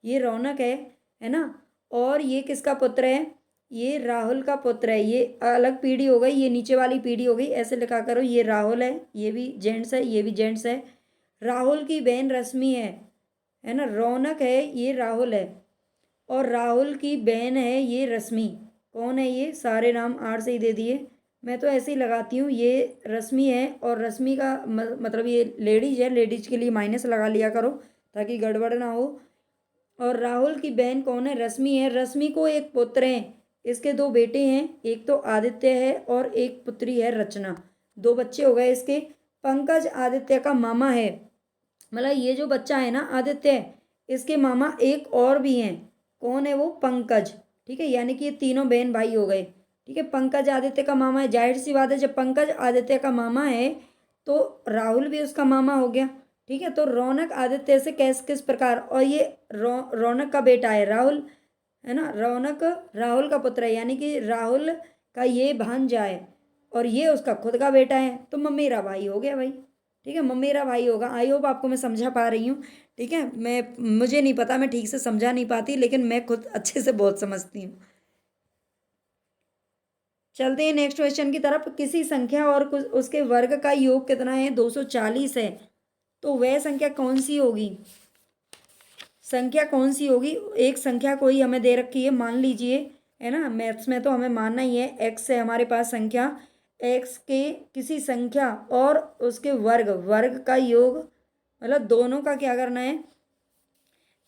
ये रौनक है ना। और ये किसका पुत्र है? ये राहुल का पुत्र है। ये अलग पीढ़ी हो गई, ये नीचे वाली पीढ़ी हो गई, ऐसे लिखा करो। ये राहुल है, ये भी जेंट्स है, ये भी जेंट्स है। राहुल की बहन रश्मि है ना। रौनक है, ये राहुल है, और राहुल की बहन है ये रश्मि। कौन है ये? सारे नाम आर से ही दे दिए, मैं तो ऐसे ही लगाती हूँ। ये रश्मि है, और रश्मि का मतलब ये लेडीज है, लेडीज के लिए माइनस लगा लिया करो ताकि गड़बड़ ना हो। और राहुल की बहन कौन है? रश्मि है। रश्मि को एक पुत्र है, इसके 2 बेटे हैं, एक तो आदित्य है और एक पुत्री है रचना। 2 बच्चे हो गए इसके। पंकज आदित्य का मामा है, मतलब ये जो बच्चा है ना आदित्य, इसके मामा एक और भी हैं। कौन है वो? पंकज, ठीक है। यानी कि ये तीनों बहन भाई हो गए, ठीक है। पंकज आदित्य का मामा है, जाहिर सी बात है जब पंकज आदित्य का मामा है तो राहुल भी उसका मामा हो गया, ठीक है। तो रौनक आदित्य से कैस किस प्रकार, और ये रौनक का बेटा है राहुल, है ना। रौनक राहुल का पुत्र है, यानी कि राहुल का ये भांजा है, और ये उसका खुद का बेटा है, तो मम्मीरा भाई हो गया भाई, ठीक है। मम्मीरा भाई होगा। आई होप आपको मैं समझा पा रही हूँ, ठीक है। मुझे नहीं पता, मैं ठीक से समझा नहीं पाती, लेकिन मैं खुद अच्छे से बहुत समझती हूँ। चलते हैं नेक्स्ट क्वेश्चन की तरफ। किसी संख्या और कुछ उसके वर्ग का योग कितना है? 240 है। तो वह संख्या कौन सी होगी? संख्या कौन सी होगी? एक संख्या कोई हमें दे रखी है, मान लीजिए, है ना। मैथ्स में तो हमें मानना ही है, एक्स है हमारे पास संख्या। एक्स के किसी संख्या और उसके वर्ग का योग, मतलब दोनों का क्या करना है?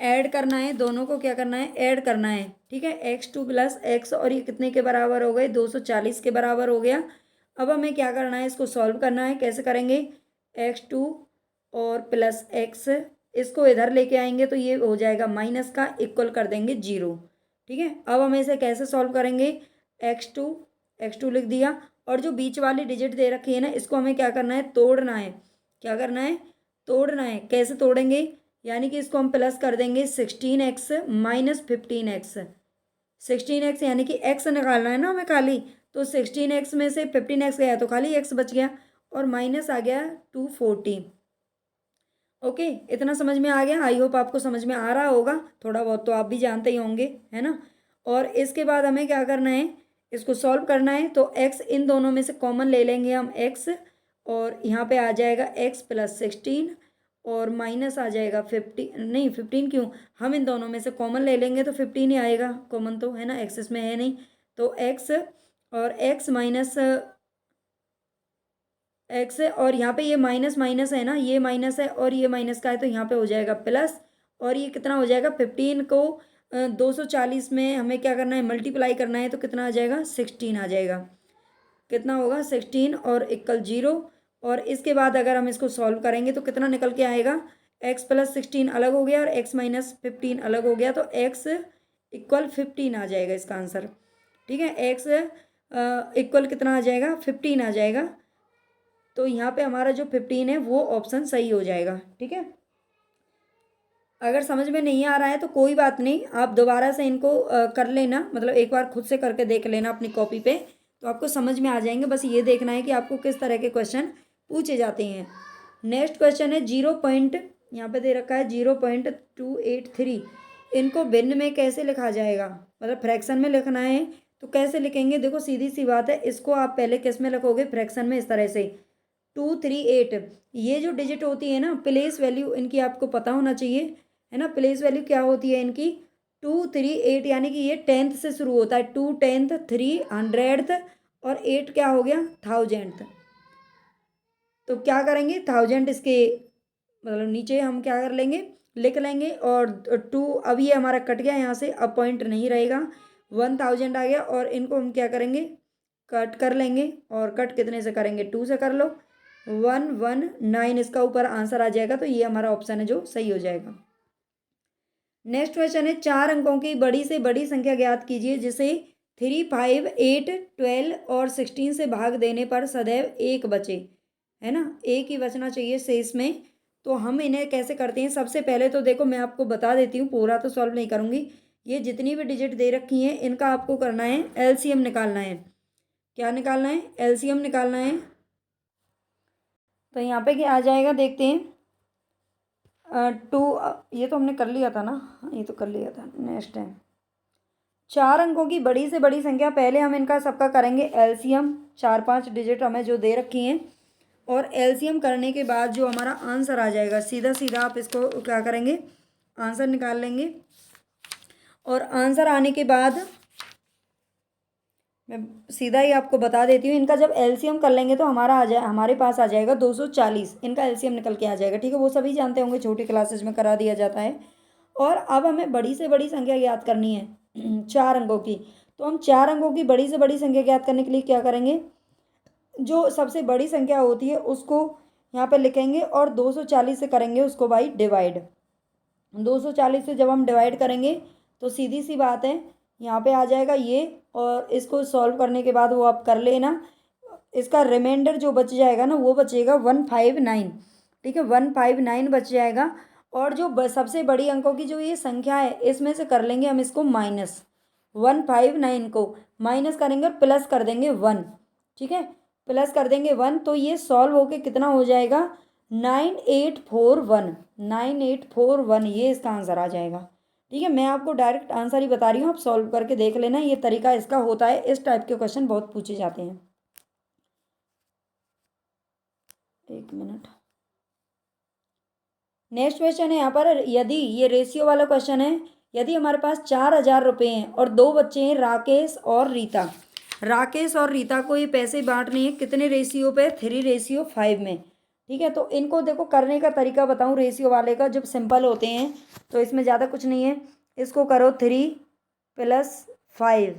ऐड करना है। दोनों को क्या करना है? ऐड करना है, ठीक है। x2 प्लस एक्स, और ये कितने के बराबर हो गए? 240 के बराबर हो गया। अब हमें क्या करना है? इसको सॉल्व करना है। कैसे करेंगे? x2 और प्लस एक्स, इसको इधर लेके आएंगे तो ये हो जाएगा माइनस का, इक्वल कर देंगे 0, ठीक है। अब हम इसे कैसे सॉल्व करेंगे? x2 लिख दिया, और जो बीच वाली डिजिट दे रखी है ना, इसको हमें क्या करना है? तोड़ना है। क्या करना है? तोड़ना है। कैसे तोड़ेंगे? यानी कि इसको हम प्लस कर देंगे 16x माइनस 15x। 16x यानी कि x निकालना है ना हमें खाली, तो 16x में से 15x गया तो खाली x बच गया, और माइनस आ गया 240। ओके, इतना समझ में आ गया? आई होप आपको समझ में आ रहा होगा, थोड़ा बहुत तो आप भी जानते ही होंगे, है ना। और इसके बाद हमें क्या करना है? इसको सॉल्व करना है। तो x इन दोनों में से कॉमन ले लेंगे हम x, और यहाँ पे आ जाएगा x प्लस 16, और माइनस आ जाएगा 15, नहीं 15 क्यों, हम इन दोनों में से कॉमन ले लेंगे तो 15 ही आएगा कॉमन, तो है ना, x इसमें है नहीं। तो x और x माइनस एक्स है, और यहाँ पे ये माइनस माइनस है ना, ये माइनस है और ये माइनस का है, तो यहाँ पे हो जाएगा प्लस। और ये कितना हो जाएगा? 15 को 240 में हमें क्या करना है? मल्टीप्लाई करना है, तो कितना आ जाएगा? 16 आ जाएगा। कितना होगा? 16 और इक्वल 0। और इसके बाद अगर हम इसको सॉल्व करेंगे तो कितना निकल के आएगा? x प्लस 16 अलग हो गया और x माइनस 15 अलग हो गया, तो x इक्वल 15 आ जाएगा इसका आंसर, ठीक है। x इक्वल कितना आ जाएगा? 15 आ जाएगा। तो यहाँ पे हमारा जो 15 है वो ऑप्शन सही हो जाएगा, ठीक है। अगर समझ में नहीं आ रहा है तो कोई बात नहीं, आप दोबारा से इनको कर लेना, मतलब एक बार खुद से करके देख लेना अपनी कॉपी पे, तो आपको समझ में आ जाएंगे। बस ये देखना है कि आपको किस तरह के क्वेश्चन पूछे जाते हैं। नेक्स्ट क्वेश्चन है 0 पॉइंट, यहाँ पे दे रखा है 0.283। इनको भिन्न में कैसे लिखा जाएगा? मतलब फ्रैक्शन में लिखना है, तो कैसे लिखेंगे? देखो सीधी सी बात है, इसको आप पहले किस में लिखोगे? फ्रैक्शन में, इस तरह से 238। ये जो डिजिट होती है ना, प्लेस वैल्यू इनकी आपको पता होना चाहिए, है ना। प्लेस वैल्यू क्या होती है इनकी? 238, यानी कि ये 10th से शुरू होता है। 2 10th, 3 100th, और 8 क्या हो गया? 1000th। तो क्या करेंगे? 1000 इसके मतलब नीचे हम क्या कर लेंगे? लिख लेंगे। और 2, अब ये हमारा कट गया यहाँ से, अब पॉइंट नहीं रहेगा, 1000 आ गया। और इनको हम क्या करेंगे? कट कर लेंगे। और कट कितने से करेंगे? 2 से कर लो, 119 इसका ऊपर आंसर आ जाएगा। तो ये हमारा ऑप्शन है जो सही हो जाएगा। नेक्स्ट क्वेश्चन है 4 अंकों की बड़ी से बड़ी संख्या ज्ञात कीजिए जिसे 3, 5, 8, 12 और 16 से भाग देने पर सदैव एक बचे, है ना, एक ही बचना चाहिए शेष में। तो हम इन्हें कैसे करते हैं, सबसे पहले तो देखो मैं आपको बता देती हूँ, पूरा तो सॉल्व नहीं करूँगी। ये जितनी भी डिजिट दे रखी हैं इनका आपको करना है एलसीएम निकालना है। क्या निकालना है, एलसीएम निकालना है। तो यहाँ पे क्या आ जाएगा देखते हैं। 2, ये तो हमने कर लिया था ना, ये तो कर लिया था। नेक्स्ट है 4 अंकों की बड़ी से बड़ी संख्या, पहले हम इनका सबका करेंगे एलसीएम, 4-5 डिजिट हमें जो दे रखी हैं, और एलसीएम करने के बाद जो हमारा आंसर आ जाएगा सीधा सीधा आप इसको क्या करेंगे, आंसर निकाल लेंगे। और आंसर आने के बाद मैं सीधा ही आपको बता देती हूँ, इनका जब एलसीएम कर लेंगे तो हमारे पास आ जाएगा 240, इनका एलसीएम निकल के आ जाएगा। ठीक है, वो सभी जानते होंगे, छोटी क्लासेज में करा दिया जाता है। और अब हमें बड़ी से बड़ी संख्या ज्ञात करनी है 4 अंकों की। तो हम 4 अंकों की बड़ी से बड़ी संख्या ज्ञात करने के लिए क्या करेंगे, जो सबसे बड़ी संख्या होती है उसको यहाँ पर लिखेंगे और 240 से करेंगे उसको बाई डिवाइड। 240 से जब हम डिवाइड करेंगे तो सीधी सी बात है यहाँ पे आ जाएगा ये, और इसको सॉल्व करने के बाद वो आप कर लेना, इसका रिमाइंडर जो बच जाएगा ना वो बचेगा 159। ठीक है, 159 बच जाएगा। और जो सबसे बड़ी अंकों की जो ये संख्या है इसमें से कर लेंगे हम इसको माइनस, 159 को माइनस करेंगे और प्लस कर देंगे 1। ठीक है, प्लस कर देंगे 1, तो ये सॉल्व होके कितना हो जाएगा, 9841, 9841, ये इसका आंसर आ जाएगा। ठीक है, मैं आपको डायरेक्ट आंसर ही बता रही हूँ, आप सॉल्व करके देख लेना, ये तरीका इसका होता है। इस टाइप के क्वेश्चन बहुत पूछे जाते हैं। एक मिनट, नेक्स्ट क्वेश्चन है यहाँ पर, यदि ये रेशियो वाला क्वेश्चन है, यदि हमारे पास 4000 रुपये हैं और 2 बच्चे हैं राकेश और रीता, राकेश और रीता को ये पैसे बांटने हैं कितने रेशियो पे, 3:5 में। ठीक है, तो इनको देखो करने का तरीका बताऊँ रेशियो वाले का, जब सिंपल होते हैं तो इसमें ज़्यादा कुछ नहीं है, इसको करो 3+5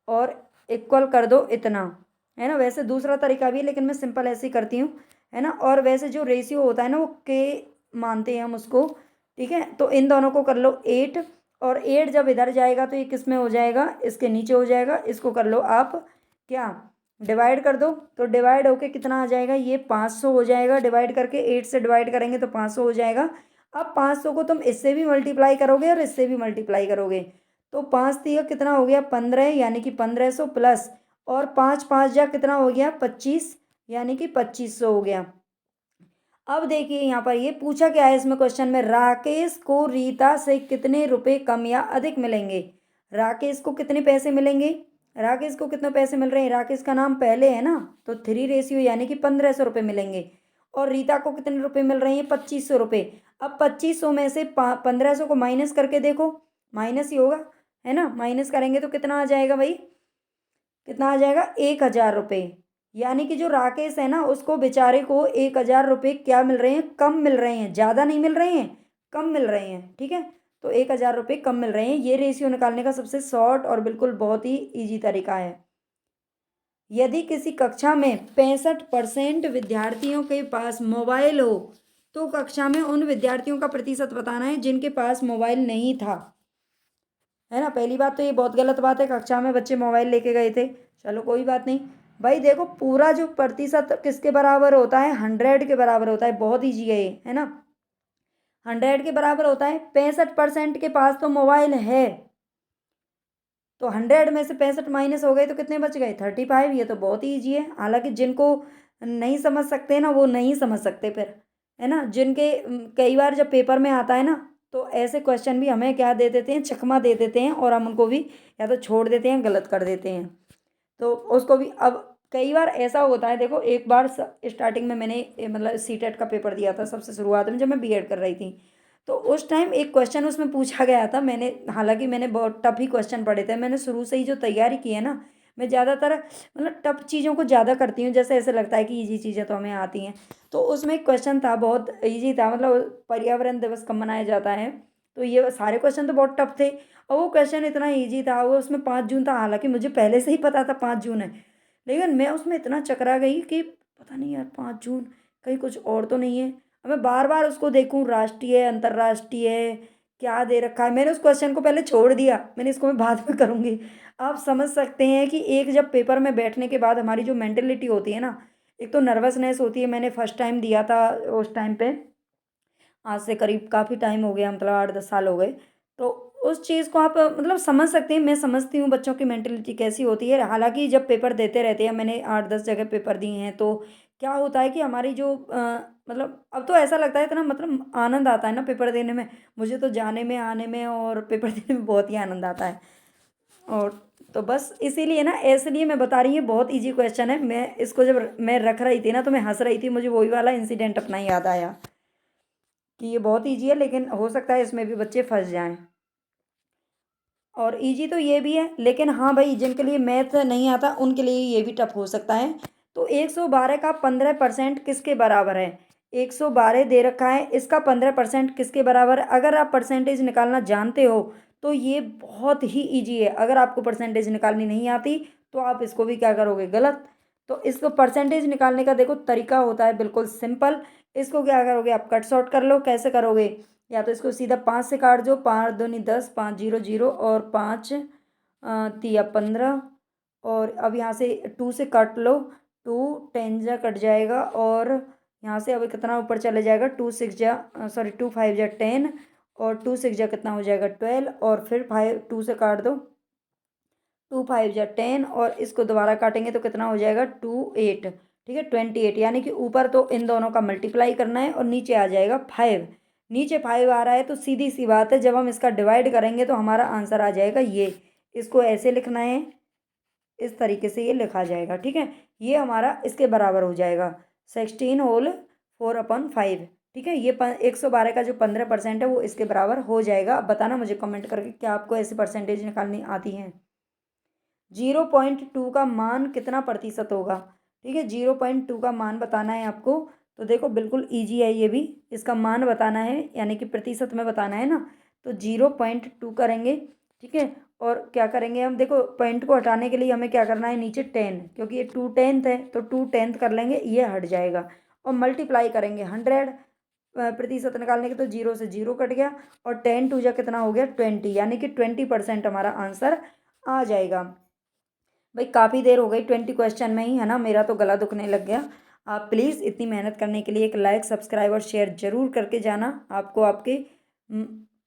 और इक्वल कर दो इतना, है ना। वैसे दूसरा तरीका भी है लेकिन मैं सिंपल ऐसे ही करती हूँ, है ना। और वैसे जो रेशियो होता है ना वो के मानते हैं हम उसको। ठीक है, तो इन दोनों को कर लो 8, और 8 जब इधर जाएगा तो ये किस में हो जाएगा, इसके नीचे हो जाएगा। इसको कर लो आप क्या, डिवाइड कर दो, तो डिवाइड होके कितना आ जाएगा, ये 500 हो जाएगा। डिवाइड करके 8 से डिवाइड करेंगे तो 500 हो जाएगा। अब 500 को तुम इससे भी मल्टीप्लाई करोगे और इससे भी मल्टीप्लाई करोगे, तो 5 तीन कितना हो गया 15, यानी कि 1500 प्लस, और 5 5 जा कितना हो गया 25, यानी कि 2500 हो गया। अब देखिए यहाँ पर ये पूछा क्या है इसमें क्वेश्चन में, राकेश को रीता से कितने रुपए कम या अधिक मिलेंगे। राकेश को कितने पैसे मिलेंगे, राकेश को कितने पैसे मिल रहे हैं, राकेश का नाम पहले है ना, तो 3 यानी कि 1500 रुपये मिलेंगे। और रीता को कितने रुपए मिल रहे हैं, 2500 रुपये। अब 2500 में से 1500 को माइनस करके देखो, माइनस ही होगा, है ना। माइनस करेंगे तो कितना आ जाएगा भाई, कितना आ जाएगा 1000 रुपये। यानी कि जो राकेश है ना उसको बेचारे को 1000 रुपये क्या मिल रहे हैं, कम मिल रहे हैं, ज़्यादा नहीं मिल रहे हैं, कम मिल रहे हैं। ठीक है, तो 1000 रुपये कम मिल रहे हैं। ये रेशियो निकालने का सबसे शॉर्ट और बिल्कुल बहुत ही ईजी तरीका है। यदि किसी कक्षा में 65% विद्यार्थियों के पास मोबाइल हो तो कक्षा में उन विद्यार्थियों का प्रतिशत बताना है जिनके पास मोबाइल नहीं था, है ना। पहली बात तो ये बहुत गलत बात है, कक्षा में बच्चे मोबाइल लेके गए थे, चलो कोई बात नहीं भाई। देखो पूरा जो प्रतिशत किसके बराबर होता है, 100 के बराबर होता है, बहुत ईजी है ये, है ना। 100 के बराबर होता है, 65% के पास तो मोबाइल है, तो 100 में से 65 माइनस हो गए तो कितने बच गए, 35। ये तो बहुत ही ईजी है, हालांकि जिनको नहीं समझ सकते ना वो नहीं समझ सकते फिर, है ना। जिनके कई बार जब पेपर में आता है ना तो ऐसे क्वेश्चन भी हमें क्या दे देते हैं, चकमा दे देते हैं, और हम उनको भी या तो छोड़ देते हैं, गलत कर देते हैं, तो उसको भी। अब कई बार ऐसा होता है, देखो एक बार स्टार्टिंग में मैंने मतलब सीटेट का पेपर दिया था सबसे शुरुआत में जब मैं बीएड कर रही थी, तो उस टाइम एक क्वेश्चन उसमें पूछा गया था। मैंने हालांकि मैंने बहुत टफ ही क्वेश्चन पढ़े थे, मैंने शुरू से ही जो तैयारी की है ना, मैं ज़्यादातर मतलब टफ चीज़ों को ज़्यादा करती हूँ, जैसे ऐसे लगता है कि इजी चीज़ें तो हमें आती हैं। तो उसमें एक क्वेश्चन था बहुत ईजी था, मतलब पर्यावरण दिवस कब मनाया जाता है, तो ये सारे क्वेश्चन तो बहुत टफ थे, और वो क्वेश्चन इतना ईजी था, वो उसमें 5 जून था, हालांकि मुझे पहले से ही पता था 5 जून है, लेकिन मैं उसमें इतना चकरा गई कि पता नहीं यार 5 जून कहीं कुछ और तो नहीं है। अब मैं बार बार उसको देखूं, राष्ट्रीय है, अंतर्राष्ट्रीय है, क्या दे रखा है। मैंने उस क्वेश्चन को पहले छोड़ दिया, मैंने इसको मैं बाद में करूँगी। आप समझ सकते हैं कि एक जब पेपर में बैठने के बाद हमारी जो मेंटेलिटी होती है ना, एक तो नर्वसनेस होती है। मैंने फर्स्ट टाइम दिया था उस टाइम पे, आज से करीब काफ़ी टाइम हो गया, मतलब 8-10 साल हो गए। तो उस चीज़ को आप मतलब समझ सकते हैं, मैं समझती हूँ बच्चों की मेंटेलिटी कैसी होती है। हालाँकि जब पेपर देते रहते हैं, मैंने 8-10 जगह पेपर दिए हैं, तो क्या होता है कि हमारी जो मतलब अब तो ऐसा लगता है इतना मतलब आनंद आता है ना पेपर देने में। मुझे तो जाने में, आने में और पेपर देने में बहुत ही आनंद आता है। और तो बस इसीलिए ना, इसलिए मैं बता रही हूँ, बहुत ईज़ी क्वेश्चन है। मैं इसको जब मैं रख रही थी ना, तो मैं हँस रही थी, मुझे वही वाला इंसिडेंट अपना याद आया कि ये बहुत ईजी है, लेकिन हो सकता है इसमें भी बच्चे फंस जाएं। और इजी तो ये भी है, लेकिन हाँ भाई, जिनके लिए मैथ नहीं आता उनके लिए ये भी टफ हो सकता है। तो 112 का 15% किसके बराबर है? 112 दे रखा है, इसका 15% किसके बराबर है? अगर आप परसेंटेज निकालना जानते हो तो ये बहुत ही ईजी है। अगर आपको परसेंटेज निकालनी नहीं आती तो आप इसको भी क्या करोगे, गलत। तो इसको परसेंटेज निकालने का देखो तरीका होता है बिल्कुल सिंपल। इसको क्या करोगे, आप कट शॉर्ट कर लो। कैसे करोगे? या तो इसको सीधा 5 से काट दो, 5 दूनी 10, 5 0 0 और 5 तिया 15। और अब यहाँ से 2 से काट लो, 2 10 जा कट जाएगा, और यहाँ से अब कितना ऊपर चले जाएगा, 2 5 जा और 2 6 जा कितना हो जाएगा, 12। और फिर 2 से काट दो, 2 5 जा 10, और इसको दोबारा काटेंगे तो कितना हो जाएगा, 2 8। ठीक है, 28। यानी कि ऊपर तो इन दोनों का मल्टीप्लाई करना है और नीचे आ जाएगा 5। नीचे 5 आ रहा है तो सीधी सी बात है, जब हम इसका डिवाइड करेंगे तो हमारा आंसर आ जाएगा ये। इसको ऐसे लिखना है, इस तरीके से ये लिखा जाएगा। ठीक है, ये हमारा इसके बराबर हो जाएगा 16 होल 4/5। ठीक है, ये 112 का जो 15% है वो इसके बराबर हो जाएगा। अब बताना मुझे कमेंट करके, क्या आपको ऐसी परसेंटेज निकालनी आती हैं? 0.2 का मान कितना प्रतिशत होगा? ठीक है, 0.2 का मान बताना है आपको। तो देखो बिल्कुल ईजी है ये भी, इसका मान बताना है, यानी कि प्रतिशत में बताना है ना। तो 0.2 करेंगे। ठीक है, और क्या करेंगे हम, देखो पॉइंट को हटाने के लिए हमें क्या करना है, नीचे 10, क्योंकि ये 2/10 है तो 2/10 कर लेंगे, ये हट जाएगा। और मल्टीप्लाई करेंगे 100, प्रतिशत निकालने के, तो 0 से 0 कट गया, और 10 2 जा कितना हो गया, 20, यानी कि 20% हमारा आंसर आ जाएगा। भाई काफ़ी देर हो गई 20 क्वेश्चन में ही, है ना, मेरा तो गला दुखने लग गया। आप प्लीज़ इतनी मेहनत करने के लिए एक लाइक, सब्सक्राइब और शेयर जरूर करके जाना। आपको आपके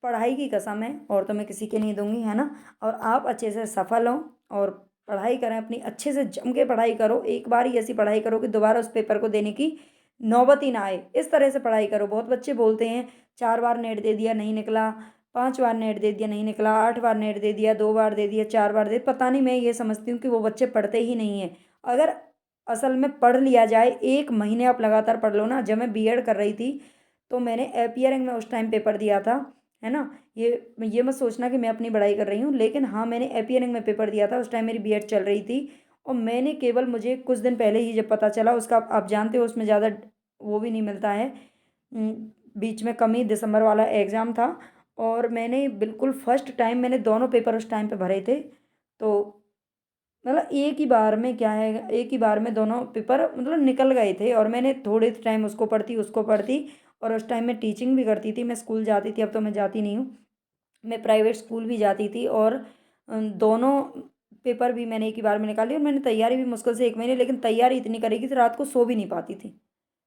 पढ़ाई की कसम है, और तो मैं किसी के नहीं दूंगी, है ना। और आप अच्छे से सफल हों और पढ़ाई करें अपनी, अच्छे से जम के पढ़ाई करो। एक बार ही ऐसी पढ़ाई करो कि दोबारा उस पेपर को देने की नौबत ही ना आए। इस तरह से पढ़ाई करो। बहुत बच्चे बोलते हैं 4 बार नेट दे दिया नहीं निकला, 5 बार नेट दे दिया नहीं निकला, 8 बार नेट दे दिया, 2 बार दे दिया, 4 बार दे, पता नहीं। मैं ये समझती हूँ कि वो बच्चे पढ़ते ही नहीं हैं। अगर असल में पढ़ लिया जाए, 1 महीने आप लगातार पढ़ लो ना। जब मैं बीएड कर रही थी तो मैंने अपीयरिंग में उस टाइम पेपर दिया था, है ना। ये मत सोचना कि मैं अपनी पढ़ाई कर रही हूँ, लेकिन हाँ, मैंने अपीयरिंग में पेपर दिया था। उस टाइम मेरी बीएड चल रही थी, और मैंने केवल, मुझे कुछ दिन पहले ही जब पता चला उसका, आप जानते हो उसमें ज़्यादा वो भी नहीं मिलता है। बीच में कमी, दिसंबर वाला एग्ज़ाम था, और मैंने बिल्कुल फर्स्ट टाइम मैंने दोनों पेपर उस टाइम पे भरे थे। तो मतलब एक ही बार में क्या है, एक ही बार में दोनों पेपर मतलब निकल गए थे, और मैंने थोड़े टाइम उसको पढ़ती उसको पढ़ती। और उस टाइम मैं टीचिंग भी करती थी, मैं स्कूल जाती थी, अब तो मैं जाती नहीं हूँ। मैं प्राइवेट स्कूल भी जाती थी, और दोनों पेपर भी मैंने एक ही बार में निकाली। और मैंने तैयारी भी मुश्किल से 1 महीने, लेकिन तैयारी इतनी करी कि रात को सो भी नहीं पाती थी,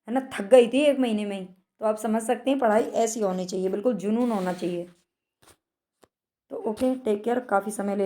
है ना, थक गई थी 1 महीने में ही। तो आप समझ सकते हैं पढ़ाई ऐसी होनी चाहिए, बिल्कुल जुनून होना चाहिए। तो ओके, टेक केयर, काफ़ी समय ले